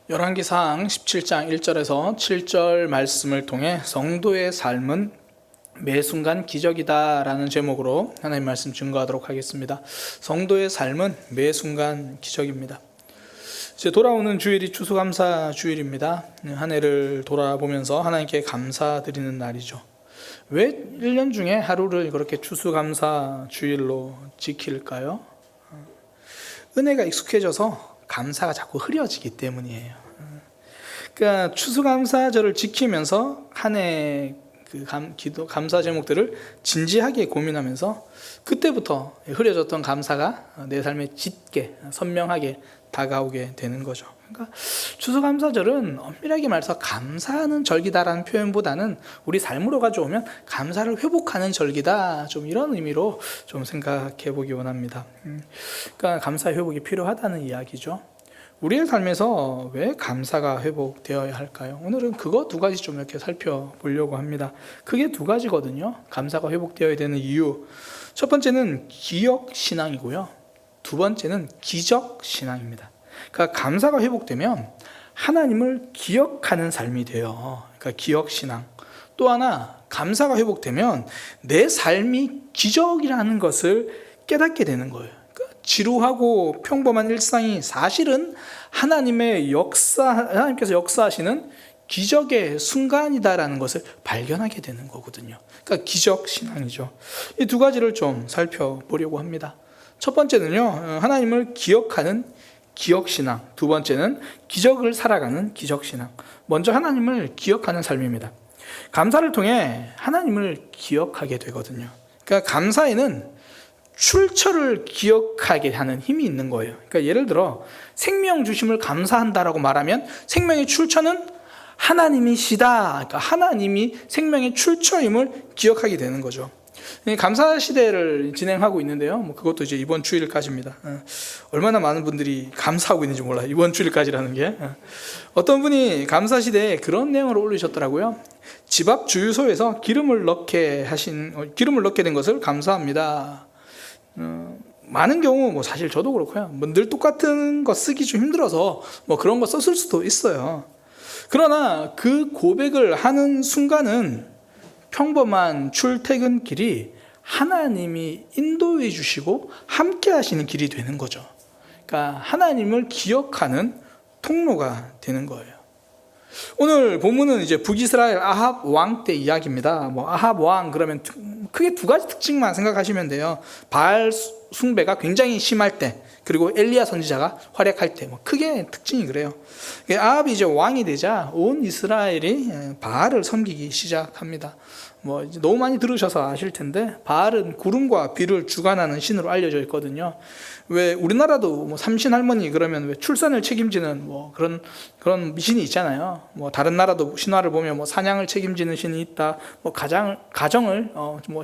열왕기상 17장 1절에서 7절 말씀을 통해 성도의 삶은 매 순간 기적이다 라는 제목으로 하나님 말씀 증거하도록 하겠습니다. 성도의 삶은 매 순간 기적입니다. 이제 돌아오는 주일이 추수감사 주일입니다. 한 해를 돌아보면서 하나님께 감사드리는 날이죠. 왜 1년 중에 하루를 그렇게 추수감사 주일로 지킬까요? 은혜가 익숙해져서 감사가 자꾸 흐려지기 때문이에요. 그러니까 추수감사절을 지키면서 한 해 기도 감사 제목들을 진지하게 고민하면서 그때부터 흐려졌던 감사가 내 삶에 짙게 선명하게 다가오게 되는 거죠. 그러니까 추수감사절은 엄밀하게 말해서 감사하는 절기다라는 표현보다는 우리 삶으로 가져오면 감사를 회복하는 절기다, 좀 이런 의미로 좀 생각해 보기 원합니다. 그러니까 감사 회복이 필요하다는 이야기죠. 우리의 삶에서 왜 감사가 회복되어야 할까요? 오늘은 그거 두 가지 좀 이렇게 살펴보려고 합니다. 크게 두 가지거든요. 감사가 회복되어야 되는 이유. 첫 번째는 기억신앙이고요. 두 번째는 기적신앙입니다. 그러니까 감사가 회복되면 하나님을 기억하는 삶이 돼요. 그러니까 기억신앙. 또 하나, 감사가 회복되면 내 삶이 기적이라는 것을 깨닫게 되는 거예요. 그러니까 지루하고 평범한 일상이 사실은 하나님께서 역사하시는 기적의 순간이다라는 것을 발견하게 되는 거거든요. 그러니까 기적신앙이죠. 이 두 가지를 좀 살펴보려고 합니다. 첫 번째는요, 하나님을 기억하는 기억신앙. 두 번째는 기적을 살아가는 기적신앙. 먼저 하나님을 기억하는 삶입니다. 감사를 통해 하나님을 기억하게 되거든요. 그러니까 감사에는 출처를 기억하게 하는 힘이 있는 거예요. 그러니까 예를 들어 생명 주심을 감사한다라고 말하면 생명의 출처는 하나님이시다. 그러니까 하나님이 생명의 출처임을 기억하게 되는 거죠. 감사 시대를 진행하고 있는데요. 그것도 이제 이번 주일까지입니다. 얼마나 많은 분들이 감사하고 있는지 몰라요. 이번 주일까지라는 게. 어떤 분이 감사 시대에 그런 내용을 올리셨더라고요. 집 앞 주유소에서 기름을 넣게 된 것을 감사합니다. 많은 경우 사실 저도 그렇고요. 늘 똑같은 거 쓰기 좀 힘들어서 그런 거 썼을 수도 있어요. 그러나 그 고백을 하는 순간은 평범한 출퇴근길이 하나님이 인도해 주시고 함께 하시는 길이 되는 거죠. 그러니까 하나님을 기억하는 통로가 되는 거예요. 오늘 본문은 이제 북이스라엘 아합 왕 때 이야기입니다. 아합 왕 그러면 크게 두 가지 특징만 생각하시면 돼요. 바알 숭배가 굉장히 심할 때, 그리고 엘리야 선지자가 활약할 때, 크게 특징이 그래요. 아합이 이제 왕이 되자 온 이스라엘이 바알을 섬기기 시작합니다. 이제 너무 많이 들으셔서 아실 텐데, 바알은 구름과 비를 주관하는 신으로 알려져 있거든요. 왜 우리나라도 삼신 할머니 그러면 왜 출산을 책임지는 그런 신이 있잖아요. 다른 나라도 신화를 보면 사냥을 책임지는 신이 있다. 가정을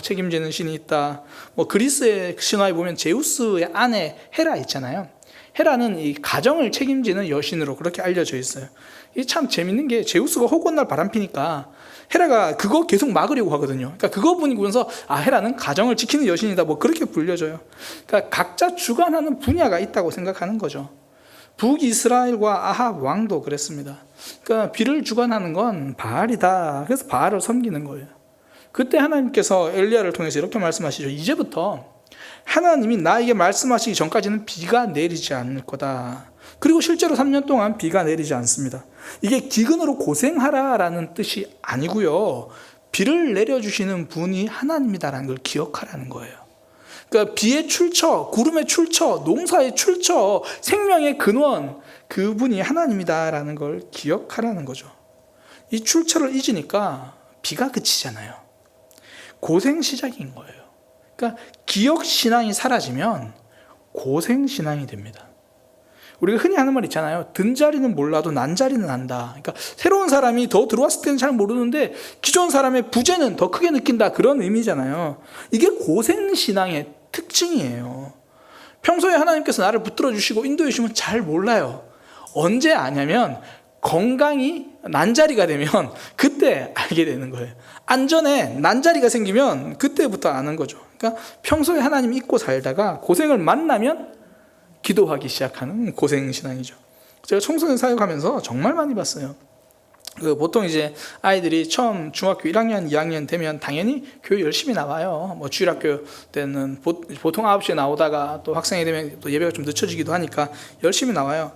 책임지는 신이 있다. 그리스의 신화에 보면 제우스의 아내 헤라 있잖아요. 헤라는 이 가정을 책임지는 여신으로 그렇게 알려져 있어요. 이게 참 재밌는 게, 제우스가 호구한 날 바람피니까 헤라가 그거 계속 막으려고 하거든요. 그러니까 그거 보면서 헤라는 가정을 지키는 여신이다, 그렇게 불려져요. 그러니까 각자 주관하는 분야가 있다고 생각하는 거죠. 북이스라엘과 아합 왕도 그랬습니다. 그러니까 비를 주관하는 건 바알이다. 그래서 바알을 섬기는 거예요. 그때 하나님께서 엘리야를 통해서 이렇게 말씀하시죠. 이제부터 하나님이 나에게 말씀하시기 전까지는 비가 내리지 않을 거다. 그리고 실제로 3년 동안 비가 내리지 않습니다. 이게 기근으로 고생하라라는 뜻이 아니고요. 비를 내려주시는 분이 하나님이다라는 걸 기억하라는 거예요. 그러니까 비의 출처, 구름의 출처, 농사의 출처, 생명의 근원, 그분이 하나님이다라는 걸 기억하라는 거죠. 이 출처를 잊으니까 비가 그치잖아요. 고생 시작인 거예요. 그러니까 기억신앙이 사라지면 고생신앙이 됩니다. 우리가 흔히 하는 말 있잖아요. 든 자리는 몰라도 난 자리는 안다. 그러니까 새로운 사람이 더 들어왔을 때는 잘 모르는데 기존 사람의 부재는 더 크게 느낀다, 그런 의미잖아요. 이게 고생신앙의 특징이에요. 평소에 하나님께서 나를 붙들어 주시고 인도해 주시면 잘 몰라요. 언제 아냐면 건강이 난자리가 되면 그때 알게 되는 거예요. 안전에 난자리가 생기면 그때부터 아는 거죠. 그러니까 평소에 하나님 잊고 살다가 고생을 만나면 기도하기 시작하는 고생신앙이죠. 제가 청소년 사역하면서 정말 많이 봤어요. 보통 이제 아이들이 처음 중학교 1학년, 2학년 되면 당연히 교회 열심히 나와요. 뭐 주일학교 때는 보통 9시에 나오다가 또 학생이 되면 또 예배가 좀 늦춰지기도 하니까 열심히 나와요.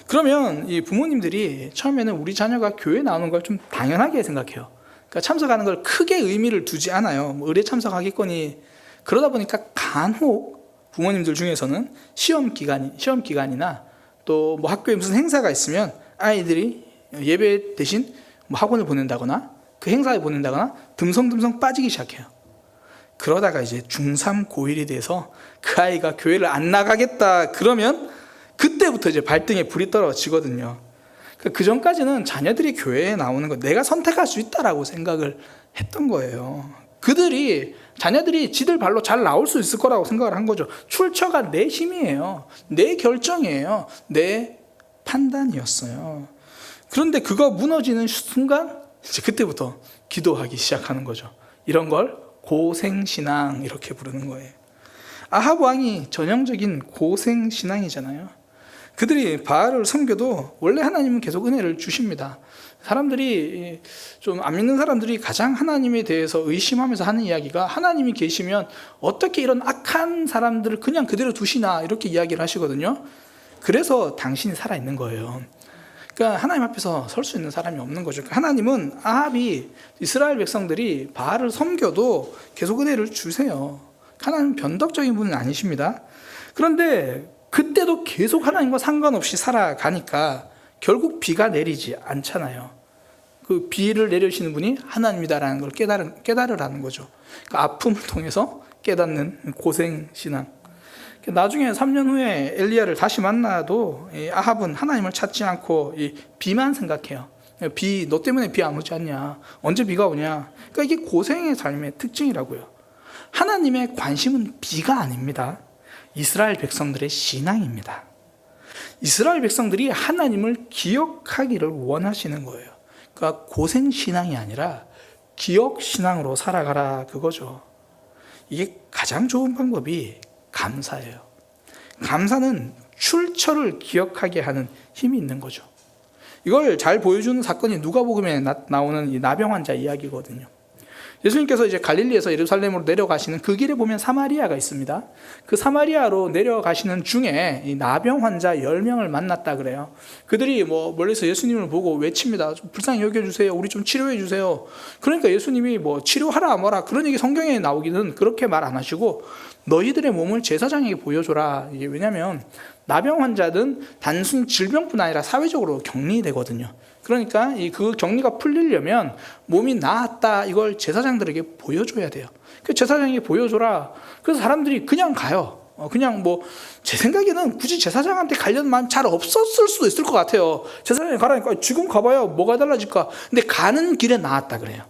그러면 이 부모님들이 처음에는 우리 자녀가 교회 나오는 걸 좀 당연하게 생각해요. 그러니까 참석하는 걸 크게 의미를 두지 않아요. 뭐 의례 참석하겠거니. 그러다 보니까 간혹 부모님들 중에서는 시험 기간이나 또 뭐 학교에 무슨 행사가 있으면 아이들이 예배 대신 뭐 학원을 보낸다거나 그 행사에 보낸다거나 듬성듬성 빠지기 시작해요. 그러다가 이제 중3 고1이 돼서 그 아이가 교회를 안 나가겠다 그러면 그때부터 이제 발등에 불이 떨어지거든요. 그 전까지는 자녀들이 교회에 나오는 거 내가 선택할 수 있다라고 생각을 했던 거예요. 자녀들이 지들 발로 잘 나올 수 있을 거라고 생각을 한 거죠. 출처가 내 힘이에요. 내 결정이에요. 내 판단이었어요. 그런데 그거 무너지는 순간 이제 그때부터 기도하기 시작하는 거죠. 이런 걸 고생신앙 이렇게 부르는 거예요. 아합 왕이 전형적인 고생신앙이잖아요. 그들이 바알을 섬겨도 원래 하나님은 계속 은혜를 주십니다. 사람들이 좀 안 믿는 사람들이 가장 하나님에 대해서 의심하면서 하는 이야기가 하나님이 계시면 어떻게 이런 악한 사람들을 그냥 그대로 두시나 이렇게 이야기를 하시거든요. 그래서 당신이 살아있는 거예요. 그러니까 하나님 앞에서 설 수 있는 사람이 없는 거죠. 그러니까 하나님은 아합이 이스라엘 백성들이 바알을 섬겨도 계속 은혜를 주세요. 하나님은 변덕적인 분은 아니십니다. 그런데 그때도 계속 하나님과 상관없이 살아가니까 결국 비가 내리지 않잖아요. 그 비를 내려주시는 분이 하나님이다라는 걸 깨달으라는 거죠. 그러니까 아픔을 통해서 깨닫는 고생신앙. 나중에 3년 후에 엘리야를 다시 만나도 아합은 하나님을 찾지 않고 비만 생각해요. 너 때문에 비 안 오지 않냐? 언제 비가 오냐? 그러니까 이게 고생의 삶의 특징이라고요. 하나님의 관심은 비가 아닙니다. 이스라엘 백성들의 신앙입니다. 이스라엘 백성들이 하나님을 기억하기를 원하시는 거예요. 그러니까 고생신앙이 아니라 기억신앙으로 살아가라 그거죠. 이게 가장 좋은 방법이 감사예요. 감사는 출처를 기억하게 하는 힘이 있는 거죠. 이걸 잘 보여주는 사건이 누가복음에 나오는 이 나병 환자 이야기거든요. 예수님께서 이제 갈릴리에서 예루살렘으로 내려가시는 그 길에 보면 사마리아가 있습니다. 그 사마리아로 내려가시는 중에 이 나병 환자 10명을 만났다 그래요. 그들이 뭐 멀리서 예수님을 보고 외칩니다. 좀 불쌍히 여겨주세요. 우리 좀 치료해 주세요. 그러니까 예수님이 뭐 치료하라 뭐라 그런 얘기 성경에 나오기는 그렇게 말 안 하시고 너희들의 몸을 제사장에게 보여줘라. 이게 왜냐하면 나병 환자는 단순 질병뿐 아니라 사회적으로 격리되거든요. 그러니까 그 격리가 풀리려면 몸이 나았다 이걸 제사장들에게 보여줘야 돼요. 그 제사장에게 보여줘라. 그래서 사람들이 그냥 가요. 그냥 뭐 제 생각에는 굳이 제사장한테 가려는 마음 잘 없었을 수도 있을 것 같아요. 제사장에 가라니까 지금 가봐야 뭐가 달라질까. 근데 가는 길에 나았다 그래요.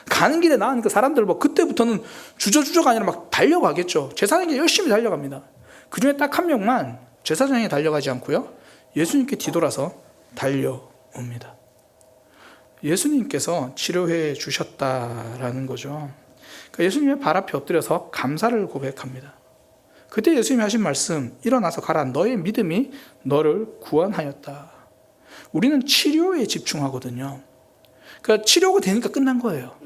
가는 길에 나으니까 사람들 뭐 그때부터는 주저주저가 아니라 막 달려가겠죠. 제사장에게 열심히 달려갑니다. 그 중에 딱 한 명만 제사장에 달려가지 않고요. 예수님께 뒤돌아서 달려옵니다. 예수님께서 치료해 주셨다라는 거죠. 그러니까 예수님의 발 앞에 엎드려서 감사를 고백합니다. 그때 예수님이 하신 말씀, 일어나서 가라. 너의 믿음이 너를 구원하였다. 우리는 치료에 집중하거든요. 그러니까 치료가 되니까 끝난 거예요.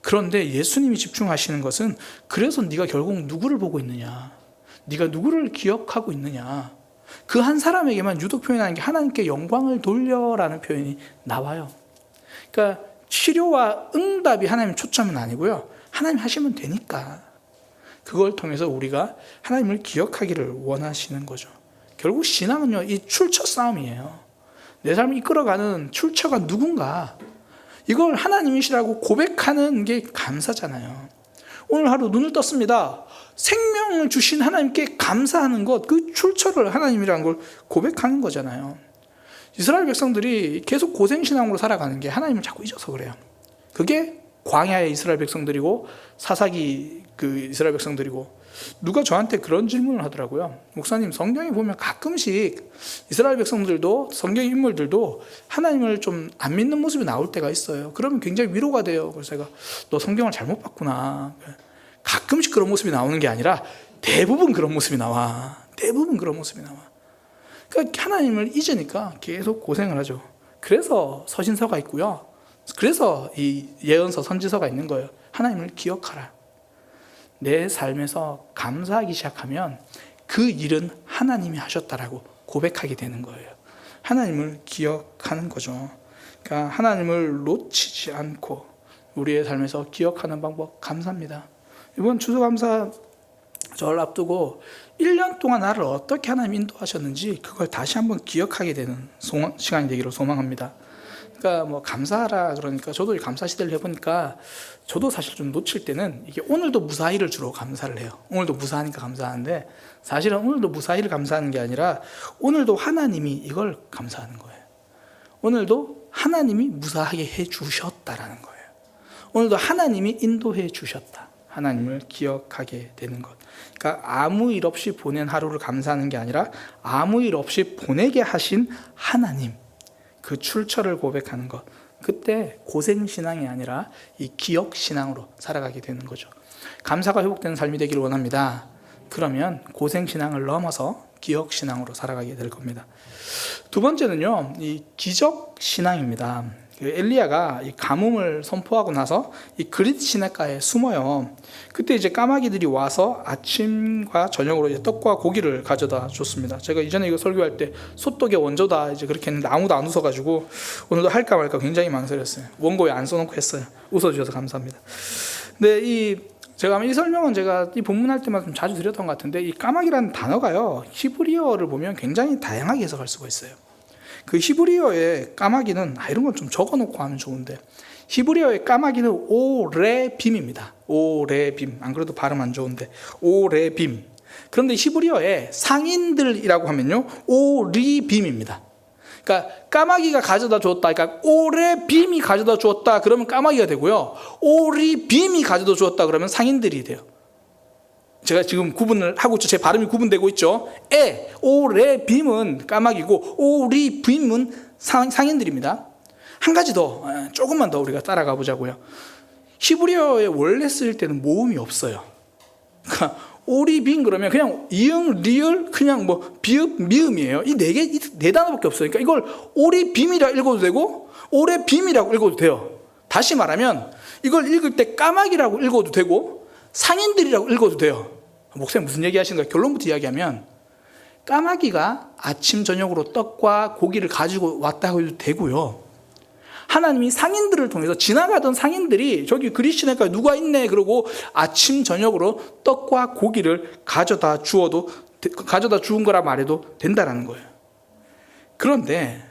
그런데 예수님이 집중하시는 것은 그래서 네가 결국 누구를 보고 있느냐, 네가 누구를 기억하고 있느냐, 그 한 사람에게만 유독 표현하는 게 하나님께 영광을 돌려라는 표현이 나와요. 그러니까 치료와 응답이 하나님 초점은 아니고요. 하나님 하시면 되니까 그걸 통해서 우리가 하나님을 기억하기를 원하시는 거죠. 결국 신앙은요, 이 출처 싸움이에요. 내 삶을 이끌어가는 출처가 누군가, 이걸 하나님이시라고 고백하는 게 감사잖아요. 오늘 하루 눈을 떴습니다. 생명을 주신 하나님께 감사하는 것, 그 출처를 하나님이라는 걸 고백하는 거잖아요. 이스라엘 백성들이 계속 고생신앙으로 살아가는 게 하나님을 자꾸 잊어서 그래요. 그게 광야의 이스라엘 백성들이고 사사기 그 이스라엘 백성들이고. 누가 저한테 그런 질문을 하더라고요. 목사님, 성경에 보면 가끔씩 이스라엘 백성들도 성경 인물들도 하나님을 좀 안 믿는 모습이 나올 때가 있어요. 그러면 굉장히 위로가 돼요. 그래서 제가 너 성경을 잘못 봤구나. 가끔씩 그런 모습이 나오는 게 아니라 대부분 그런 모습이 나와. 대부분 그런 모습이 나와. 그러니까 하나님을 잊으니까 계속 고생을 하죠. 그래서 서신서가 있고요. 그래서 이 예언서, 선지서가 있는 거예요. 하나님을 기억하라. 내 삶에서 감사하기 시작하면 그 일은 하나님이 하셨다라고 고백하게 되는 거예요. 하나님을 기억하는 거죠. 그러니까 하나님을 놓치지 않고 우리의 삶에서 기억하는 방법 감사합니다. 이번 추수감사 절 앞두고 1년 동안 나를 어떻게 하나님 인도하셨는지 그걸 다시 한번 기억하게 되는 시간이 되기를 소망합니다. 그러니까 뭐 감사하라 그러니까 저도 감사 시대를 해보니까 저도 사실 좀 놓칠 때는 이게 오늘도 무사히를 주로 감사를 해요. 오늘도 무사하니까 감사하는데 사실은 오늘도 무사히를 감사하는 게 아니라 오늘도 하나님이 이걸 감사하는 거예요. 오늘도 하나님이 무사하게 해 주셨다라는 거예요. 오늘도 하나님이 인도해 주셨다. 하나님을 기억하게 되는 것. 그러니까 아무 일 없이 보낸 하루를 감사하는 게 아니라 아무 일 없이 보내게 하신 하나님, 그 출처를 고백하는 것. 그때 고생신앙이 아니라 이 기억신앙으로 살아가게 되는 거죠. 감사가 회복되는 삶이 되기를 원합니다. 그러면 고생신앙을 넘어서 기억신앙으로 살아가게 될 겁니다. 두 번째는요, 이 기적신앙입니다. 엘리야가 이 가뭄을 선포하고 나서 이 그릿 시냇가에 숨어요. 그때 이제 까마귀들이 와서 아침과 저녁으로 이제 떡과 고기를 가져다 줬습니다. 제가 이전에 이거 설교할 때 소떡의 원조다 이제 그렇게 했는데 아무도 안 웃어가지고 오늘도 할까 말까 굉장히 망설였어요. 원고에 안 써놓고 했어요. 웃어주셔서 감사합니다. 근데 제가 아마 이 설명은 제가 이 본문할 때마다 좀 자주 드렸던 것 같은데 이 까마귀라는 단어가요, 히브리어를 보면 굉장히 다양하게 해석할 수가 있어요. 그 히브리어의 까마귀는 이런 건 좀 적어놓고 하면 좋은데 히브리어의 까마귀는 오레빔입니다. 오레빔. 안 그래도 발음 안 좋은데 오레빔. 그런데 히브리어의 상인들이라고 하면요 오리빔입니다. 그러니까 까마귀가 가져다 주었다. 그러니까 오레빔이 가져다 주었다. 그러면 까마귀가 되고요. 오리빔이 가져다 주었다. 그러면 상인들이 돼요. 제가 지금 구분을 하고 있죠. 제 발음이 구분되고 있죠. 오레빔은 까마귀고 오리빔은 상인들입니다. 한 가지 더, 조금만 더 우리가 따라가 보자고요. 히브리어에 원래 쓸 때는 모음이 없어요. 그러니까 오리빔 그러면 그냥 이응, 리을, 그냥 뭐 비읍, 미음이에요. 이 네 단어밖에 없어요. 그러니까 이걸 오리빔이라 읽어도 되고 오레빔이라고 읽어도 돼요. 다시 말하면 이걸 읽을 때 까마귀라고 읽어도 되고 상인들이라고 읽어도 돼요. 목사님 무슨 얘기 하시는 거예요? 결론부터 이야기하면 까마귀가 아침 저녁으로 떡과 고기를 가지고 왔다고 해도 되고요. 하나님이 상인들을 통해서 지나가던 상인들이 저기 그릿 시냇가에 누가 있네 그러고 아침 저녁으로 떡과 고기를 가져다 주은 거라 말해도 된다라는 거예요. 그런데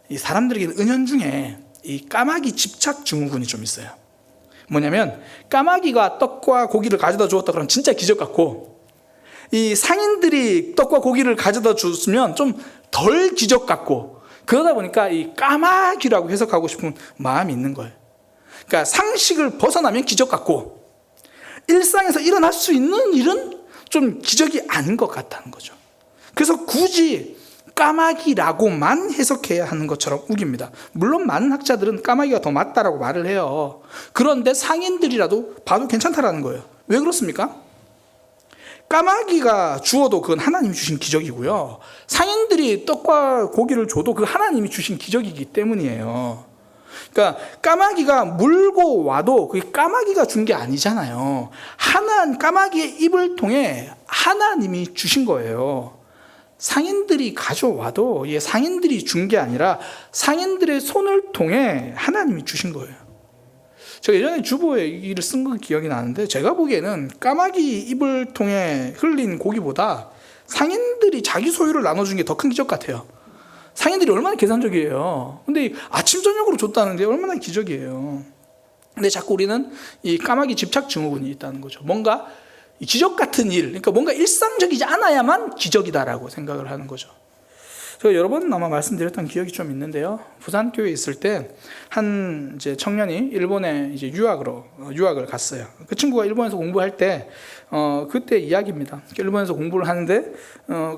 이 사람들에게는 은연중에 이 까마귀 집착 증후군이 좀 있어요. 뭐냐면 까마귀가 떡과 고기를 가져다 주었다 그러면 진짜 기적 같고 이 상인들이 떡과 고기를 가져다 줬으면 좀 덜 기적 같고 그러다 보니까 이 까마귀라고 해석하고 싶은 마음이 있는 거예요. 그러니까 상식을 벗어나면 기적 같고 일상에서 일어날 수 있는 일은 좀 기적이 아닌 것 같다는 거죠. 그래서 굳이 까마귀라고만 해석해야 하는 것처럼 우깁니다. 물론 많은 학자들은 까마귀가 더 맞다라고 말을 해요. 그런데 상인들이라도 봐도 괜찮다라는 거예요. 왜 그렇습니까? 까마귀가 주어도 그건 하나님이 주신 기적이고요. 상인들이 떡과 고기를 줘도 그 하나님이 주신 기적이기 때문이에요. 그러니까 까마귀가 물고 와도 그게 까마귀가 준 게 아니잖아요. 까마귀의 입을 통해 하나님이 주신 거예요. 상인들이 가져와도 상인들이 준 게 아니라 상인들의 손을 통해 하나님이 주신 거예요. 제가 예전에 주보에 이를 쓴 거 기억이 나는데 제가 보기에는 까마귀 입을 통해 흘린 고기보다 상인들이 자기 소유를 나눠준 게 더 큰 기적 같아요. 상인들이 얼마나 계산적이에요. 근데 아침 저녁으로 줬다는 게 얼마나 기적이에요. 근데 자꾸 우리는 이 까마귀 집착 증후군이 있다는 거죠. 뭔가 기적 같은 일, 그러니까 뭔가 일상적이지 않아야만 기적이다라고 생각을 하는 거죠. 제가 여러 번 아마 말씀드렸던 기억이 좀 있는데요. 부산 교회에 있을 때 한 이제 청년이 일본에 이제 유학을 갔어요. 그 친구가 일본에서 공부할 때 그때 이야기입니다. 일본에서 공부를 하는데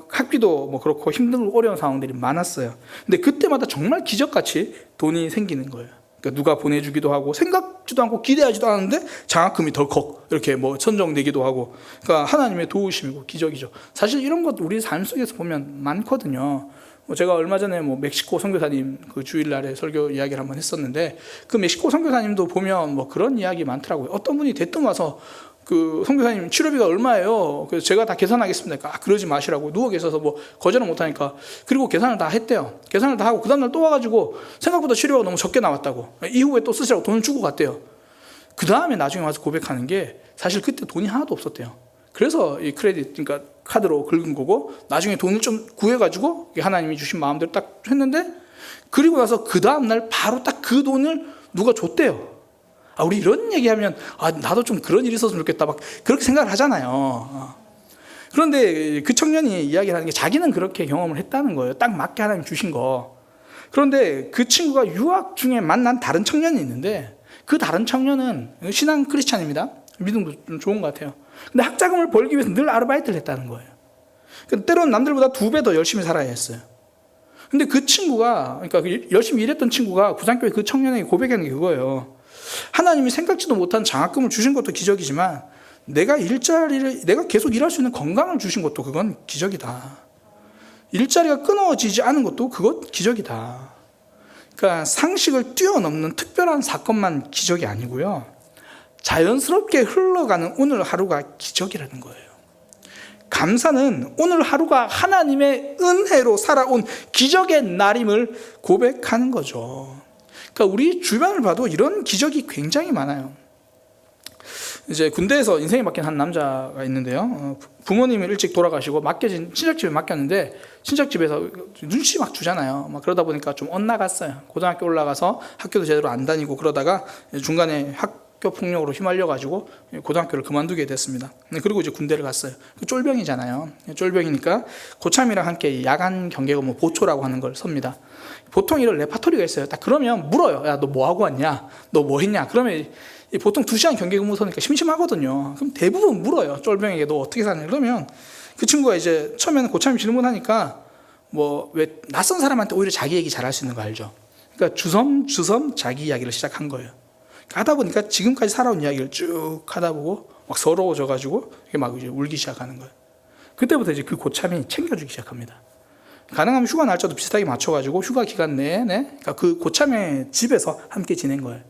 학비도 뭐 그렇고 힘들고 어려운 상황들이 많았어요. 근데 그때마다 정말 기적같이 돈이 생기는 거예요. 그러니까 누가 보내주기도 하고 생각지도 않고 기대하지도 않았는데 장학금이 덜컥 이렇게 뭐 선정되기도 하고, 그러니까 하나님의 도우심이고 기적이죠. 사실 이런 것 우리 삶 속에서 보면 많거든요. 제가 얼마 전에 멕시코 선교사님 그 주일날에 설교 이야기를 한번 했었는데, 그 멕시코 선교사님도 보면 그런 이야기 많더라고요. 어떤 분이 대뜸 와서 그 선교사님 치료비가 얼마예요? 그래서 제가 다 계산하겠습니다. 그러지 마시라고, 누워 계셔서 거절을 못하니까. 그리고 계산을 다 했대요. 계산을 다 하고 그 다음날 또 와가지고 생각보다 치료비가 너무 적게 나왔다고, 이후에 또 쓰시라고 돈을 주고 갔대요. 그 다음에 나중에 와서 고백하는 게, 사실 그때 돈이 하나도 없었대요. 그래서 이 크레딧, 그러니까 카드로 긁은 거고, 나중에 돈을 좀 구해가지고 하나님이 주신 마음대로 딱 했는데, 그리고 나서 그 다음날 바로 딱 그 돈을 누가 줬대요. 우리 이런 얘기하면 나도 좀 그런 일이 있었으면 좋겠다 막 그렇게 생각을 하잖아요. 그런데 그 청년이 이야기를 하는 게, 자기는 그렇게 경험을 했다는 거예요. 딱 맞게 하나님 주신 거. 그런데 그 친구가 유학 중에 만난 다른 청년이 있는데, 그 다른 청년은 신앙 크리스찬입니다. 믿음도 좀 좋은 것 같아요. 근데 학자금을 벌기 위해서 늘 아르바이트를 했다는 거예요. 때로는 남들보다 2배 더 열심히 살아야 했어요. 근데 그 친구가, 그러니까 열심히 일했던 친구가 부산교회 그 청년에게 고백하는 게 그거예요. 하나님이 생각지도 못한 장학금을 주신 것도 기적이지만, 내가 계속 일할 수 있는 건강을 주신 것도 그건 기적이다. 일자리가 끊어지지 않은 것도 그것 기적이다. 그러니까 상식을 뛰어넘는 특별한 사건만 기적이 아니고요, 자연스럽게 흘러가는 오늘 하루가 기적이라는 거예요. 감사는 오늘 하루가 하나님의 은혜로 살아온 기적의 날임을 고백하는 거죠. 그러니까 우리 주변을 봐도 이런 기적이 굉장히 많아요. 이제 군대에서 인생이 바뀐 한 남자가 있는데요. 부모님이 일찍 돌아가시고 맡겨진 친척집에 맡겼는데, 친척집에서 눈치 막 주잖아요. 그러다 보니까 좀 엇나갔어요. 고등학교 올라가서 학교도 제대로 안 다니고, 그러다가 중간에 학교 폭력으로 휘말려가지고 고등학교를 그만두게 됐습니다. 그리고 이제 군대를 갔어요. 쫄병이잖아요. 쫄병이니까 고참이랑 함께 야간 경계가 보초라고 하는 걸 섭니다. 보통 이런 레파토리가 있어요. 딱 그러면 물어요. 야, 너 뭐 하고 왔냐? 너 뭐 했냐? 그러면 보통 2시간 경계 근무 서니까 심심하거든요. 그럼 대부분 물어요. 쫄병에게 너 어떻게 사냐? 그러면 그 친구가 이제 처음에는 고참이 질문하니까 왜 낯선 사람한테 오히려 자기 얘기 잘할 수 있는 거 알죠? 그러니까 주섬 자기 이야기를 시작한 거예요. 하다 보니까 지금까지 살아온 이야기를 쭉 하다 보고 막 서러워져가지고 막 이제 울기 시작하는 거예요. 그때부터 이제 그 고참이 챙겨주기 시작합니다. 가능하면 휴가 날짜도 비슷하게 맞춰가지고 휴가 기간 내내, 그러니까 그 고참의 집에서 함께 지낸 거예요.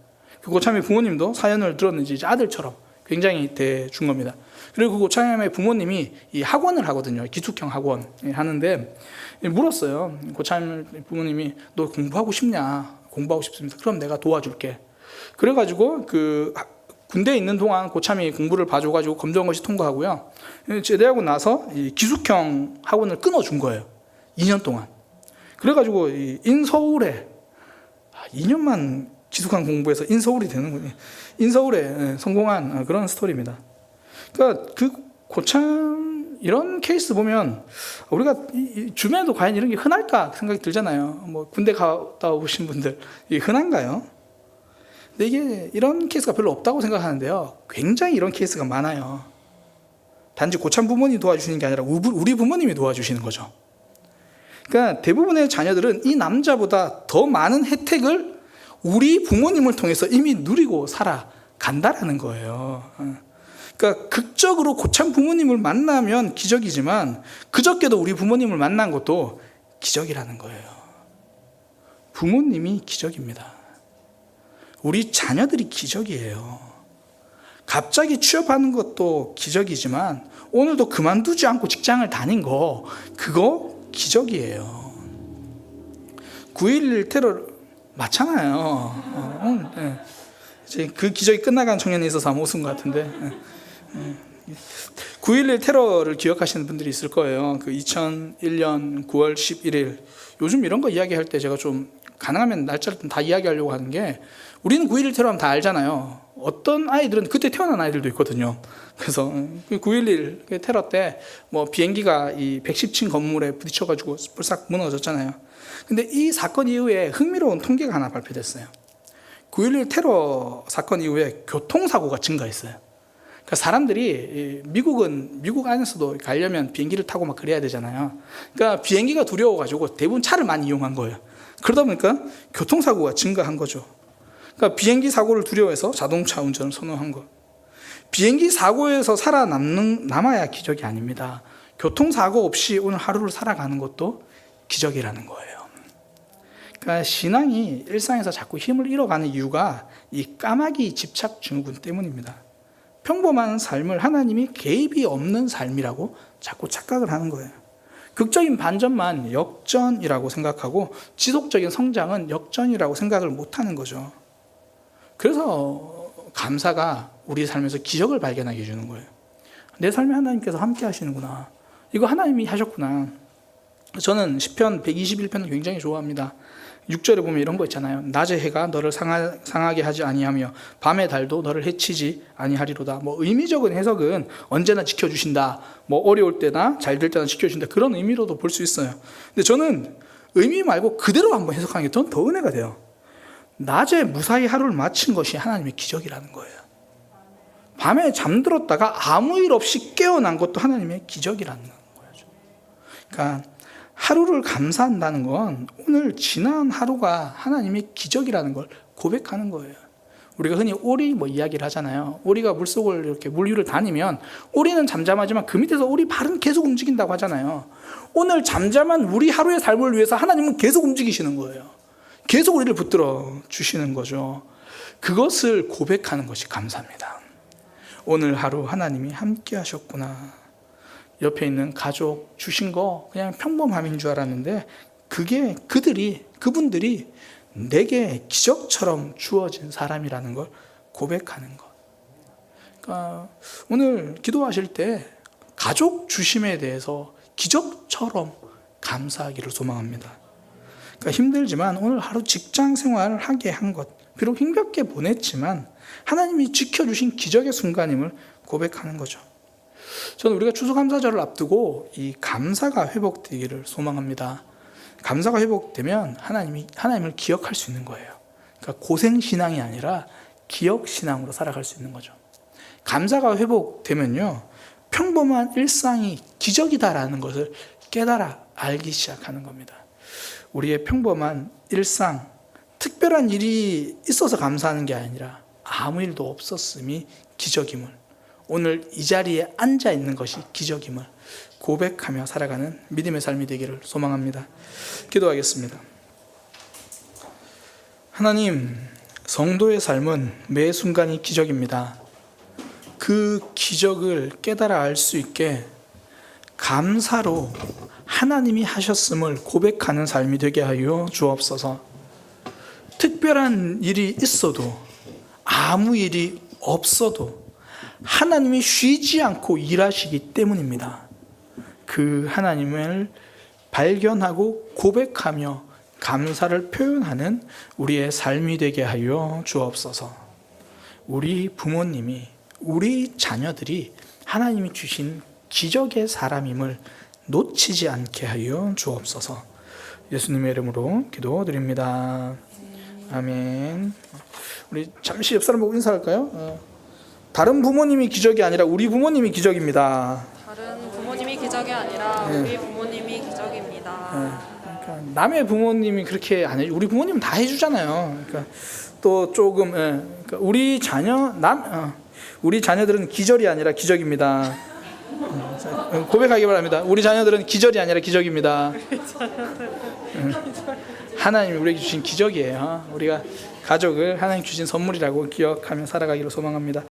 그 고참의 부모님도 사연을 들었는지 이제 아들처럼 굉장히 대준 겁니다. 그리고 그 고참의 부모님이 이 학원을 하거든요. 기숙형 학원 하는데, 물었어요. 고참 부모님이 너 공부하고 싶냐? 공부하고 싶습니다. 그럼 내가 도와줄게. 그래가지고 그 군대에 있는 동안 고참이 공부를 봐줘가지고 검정고시 통과하고요, 제대하고 나서 이 기숙형 학원을 끊어준 거예요. 2년 동안. 그래가지고 인서울에 2년만 기숙한 공부해서 인서울이 되는군요. 인서울에 성공한 그런 스토리입니다. 그러니까 그 고참 이런 케이스 보면 우리가 주변에도 과연 이런 게 흔할까 생각이 들잖아요. 군대 갔다 오신 분들 이게 흔한가요? 근데 이게 이런 케이스가 별로 없다고 생각하는데요, 굉장히 이런 케이스가 많아요. 단지 고참 부모님이 도와주시는 게 아니라 우리 부모님이 도와주시는 거죠. 그러니까 대부분의 자녀들은 이 남자보다 더 많은 혜택을 우리 부모님을 통해서 이미 누리고 살아간다라는 거예요. 그러니까 극적으로 고참 부모님을 만나면 기적이지만, 그저께도 우리 부모님을 만난 것도 기적이라는 거예요. 부모님이 기적입니다. 우리 자녀들이 기적이에요. 갑자기 취업하는 것도 기적이지만, 오늘도 그만두지 않고 직장을 다닌 거, 그거 기적이에요. 9.11 테러 맞잖아요. 이제 그 기적이 끝나간 청년이 있어서 아마 웃은 것 같은데, 9.11 테러를 기억하시는 분들이 있을 거예요. 그 2001년 9월 11일. 요즘 이런 거 이야기할 때 제가 좀 가능하면 날짜를 다 이야기하려고 하는 게, 우리는 9.11 테러하면 다 알잖아요. 어떤 아이들은 그때 태어난 아이들도 있거든요. 그래서 9.11 테러 때 비행기가 이 110층 건물에 부딪혀가지고 불싹 무너졌잖아요. 근데 이 사건 이후에 흥미로운 통계가 하나 발표됐어요. 9.11 테러 사건 이후에 교통사고가 증가했어요. 그러니까 사람들이, 미국 안에서도 가려면 비행기를 타고 막 그래야 되잖아요. 그러니까 비행기가 두려워가지고 대부분 차를 많이 이용한 거예요. 그러다 보니까 교통사고가 증가한 거죠. 그러니까 비행기 사고를 두려워해서 자동차 운전을 선호한 것. 비행기 사고에서 살아남아야 기적이 아닙니다. 교통사고 없이 오늘 하루를 살아가는 것도 기적이라는 거예요. 그러니까 신앙이 일상에서 자꾸 힘을 잃어가는 이유가 이 까마귀 집착 증후군 때문입니다. 평범한 삶을 하나님이 개입이 없는 삶이라고 자꾸 착각을 하는 거예요. 극적인 반전만 역전이라고 생각하고 지속적인 성장은 역전이라고 생각을 못하는 거죠. 그래서 감사가 우리 삶에서 기적을 발견하게 해주는 거예요. 내 삶에 하나님께서 함께 하시는구나. 이거 하나님이 하셨구나. 저는 시편 121편을 굉장히 좋아합니다. 6절에 보면 이런 거 있잖아요. 낮의 해가 너를 상하게 하지 아니하며 밤의 달도 너를 해치지 아니하리로다. 의미적인 해석은 언제나 지켜주신다. 어려울 때나 잘 될 때나 지켜주신다. 그런 의미로도 볼 수 있어요. 근데 저는 의미 말고 그대로 한번 해석하는 게 더 은혜가 돼요. 낮에 무사히 하루를 마친 것이 하나님의 기적이라는 거예요. 밤에 잠들었다가 아무 일 없이 깨어난 것도 하나님의 기적이라는 거예요. 그러니까 하루를 감사한다는 건 오늘 지난 하루가 하나님의 기적이라는 걸 고백하는 거예요. 우리가 흔히 오리 이야기를 하잖아요. 오리가 물속을 이렇게 물 위를 다니면 오리는 잠잠하지만 그 밑에서 오리 발은 계속 움직인다고 하잖아요. 오늘 잠잠한 우리 하루의 삶을 위해서 하나님은 계속 움직이시는 거예요. 계속 우리를 붙들어 주시는 거죠. 그것을 고백하는 것이 감사입니다. 오늘 하루 하나님이 함께 하셨구나. 옆에 있는 가족 주신 거 그냥 평범함인 줄 알았는데 그게 그분들이 내게 기적처럼 주어진 사람이라는 걸 고백하는 것. 그러니까 오늘 기도하실 때 가족 주심에 대해서 기적처럼 감사하기를 소망합니다. 그러니까 힘들지만 오늘 하루 직장 생활을 하게 한 것, 비록 힘겹게 보냈지만 하나님이 지켜주신 기적의 순간임을 고백하는 거죠. 저는 우리가 추수감사절을 앞두고 이 감사가 회복되기를 소망합니다. 감사가 회복되면 하나님을 기억할 수 있는 거예요. 그러니까 고생신앙이 아니라 기억신앙으로 살아갈 수 있는 거죠. 감사가 회복되면요, 평범한 일상이 기적이다라는 것을 깨달아 알기 시작하는 겁니다. 우리의 평범한 일상, 특별한 일이 있어서 감사하는 게 아니라 아무 일도 없었음이 기적임을, 오늘 이 자리에 앉아 있는 것이 기적임을 고백하며 살아가는 믿음의 삶이 되기를 소망합니다. 기도하겠습니다. 하나님, 성도의 삶은 매 순간이 기적입니다. 그 기적을 깨달아 알 수 있게 감사로 하나님이 하셨음을 고백하는 삶이 되게 하여 주옵소서. 특별한 일이 있어도 아무 일이 없어도 하나님이 쉬지 않고 일하시기 때문입니다. 그 하나님을 발견하고 고백하며 감사를 표현하는 우리의 삶이 되게 하여 주옵소서. 우리 부모님이, 우리 자녀들이 하나님이 주신 기적의 사람임을 놓치지 않게 하여 주옵소서. 예수님의 이름으로 기도드립니다. 아멘. 우리 잠시 옆 사람 보고 인사할까요? 다른 부모님이 기적이 아니라 우리 부모님이 기적입니다. 다른 부모님이 기적이 아니라 우리 부모님이 기적입니다. 그러니까 남의 부모님이 그렇게 안 해, 우리 부모님은 다 해주잖아요. 그러니까 또 조금, 그러니까 우리 자녀들은 기절이 아니라 기적입니다. 고백하기 바랍니다. 우리 자녀들은 기절이 아니라 기적입니다. 하나님이 우리에게 주신 기적이에요. 우리가 가족을 하나님 주신 선물이라고 기억하며 살아가기를 소망합니다.